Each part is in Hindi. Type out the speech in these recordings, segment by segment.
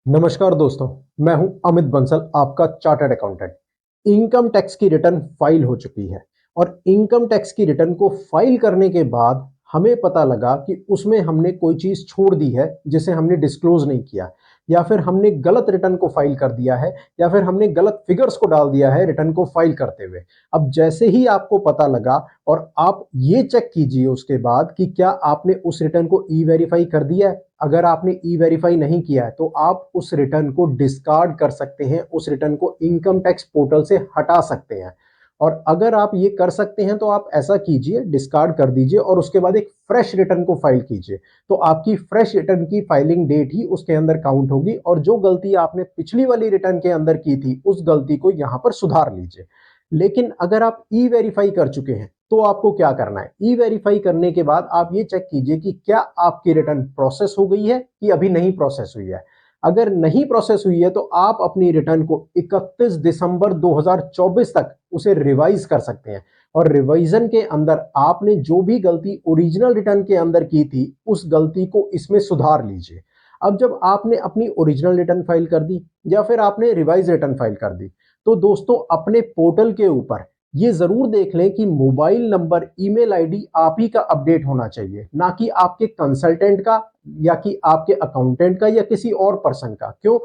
नमस्कार दोस्तों, मैं हूं अमित बंसल, आपका चार्टर्ड अकाउंटेंट। इनकम टैक्स की रिटर्न फाइल हो चुकी है और इनकम टैक्स की रिटर्न को फाइल करने के बाद हमें पता लगा कि उसमें हमने कोई चीज़ छोड़ दी है जिसे हमने डिस्क्लोज नहीं किया, या फिर हमने गलत रिटर्न को फाइल कर दिया है, या फिर हमने गलत फिगर्स को डाल दिया है रिटर्न को फाइल करते हुए। अब जैसे ही आपको पता लगा और आप ये चेक कीजिए उसके बाद कि क्या आपने उस रिटर्न को ई वेरीफाई कर दिया है। अगर आपने ई वेरीफाई नहीं किया है तो आप उस रिटर्न को डिस्कार्ड कर सकते हैं, उस रिटर्न को इनकम टैक्स पोर्टल से हटा सकते हैं। और अगर आप ये कर सकते हैं तो आप ऐसा कीजिए, डिस्कार्ड कर दीजिए और उसके बाद एक फ्रेश रिटर्न को फाइल कीजिए। तो आपकी फ्रेश रिटर्न की फाइलिंग डेट ही उसके अंदर काउंट होगी और जो गलती आपने पिछली वाली रिटर्न के अंदर की थी उस गलती को यहां पर सुधार लीजिए। लेकिन अगर आप ई वेरीफाई कर चुके हैं तो आपको क्या करना है? ई वेरीफाई करने के बाद आप ये चेक कीजिए कि क्या आपकी रिटर्न प्रोसेस हो गई है कि अभी नहीं प्रोसेस हुई है। अगर नहीं प्रोसेस हुई है तो आप अपनी रिटर्न को 31 दिसंबर 2024 तक उसे रिवाइज कर सकते हैं। और रिवीजन के अंदर आपने जो भी गलती ओरिजिनल रिटर्न के अंदर की थी उस गलती को इसमें सुधार लीजिए। अब जब आपने अपनी ओरिजिनल रिटर्न फाइल कर दी या फिर आपने रिवाइज रिटर्न फाइल कर दी, तो दोस्तों अपने पोर्टल के ऊपर ये जरूर देख लें कि मोबाइल नंबर, ईमेल आईडी आप ही का अपडेट होना चाहिए, ना कि आपके कंसल्टेंट का या कि आपके अकाउंटेंट का या किसी और पर्सन का। क्यों?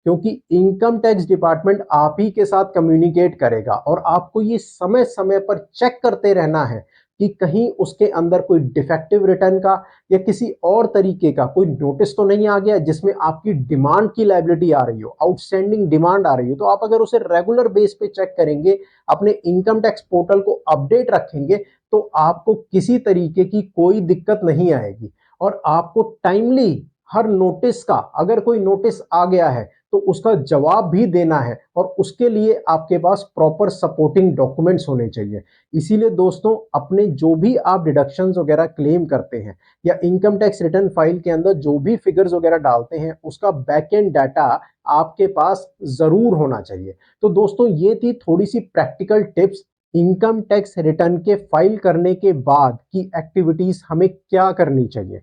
क्योंकि इनकम टैक्स डिपार्टमेंट आप ही के साथ कम्युनिकेट करेगा और आपको ये समय समय पर चेक करते रहना है कि कहीं उसके अंदर कोई डिफेक्टिव रिटर्न का या किसी और तरीके का कोई नोटिस तो नहीं आ गया जिसमें आपकी डिमांड की लायबिलिटी आ रही हो, आउटस्टैंडिंग डिमांड आ रही हो। तो आप अगर उसे रेगुलर बेस पे चेक करेंगे, अपने इनकम टैक्स पोर्टल को अपडेट रखेंगे, तो आपको किसी तरीके की कोई दिक्कत नहीं आएगी। और आपको टाइमली हर नोटिस का, अगर कोई नोटिस आ गया है तो उसका जवाब भी देना है और उसके लिए आपके पास प्रॉपर सपोर्टिंग डॉक्यूमेंट्स होने चाहिए। इसीलिए दोस्तों अपने जो भी आप डिडक्शंस वगैरह क्लेम करते हैं या इनकम टैक्स रिटर्न फाइल के अंदर जो भी फिगर्स वगैरह डालते हैं उसका बैक एंड डाटा आपके पास जरूर होना चाहिए। तो दोस्तों ये थी थोड़ी सी practical tips income tax return के फाइल करने के बाद की एक्टिविटीज हमें क्या करनी चाहिए।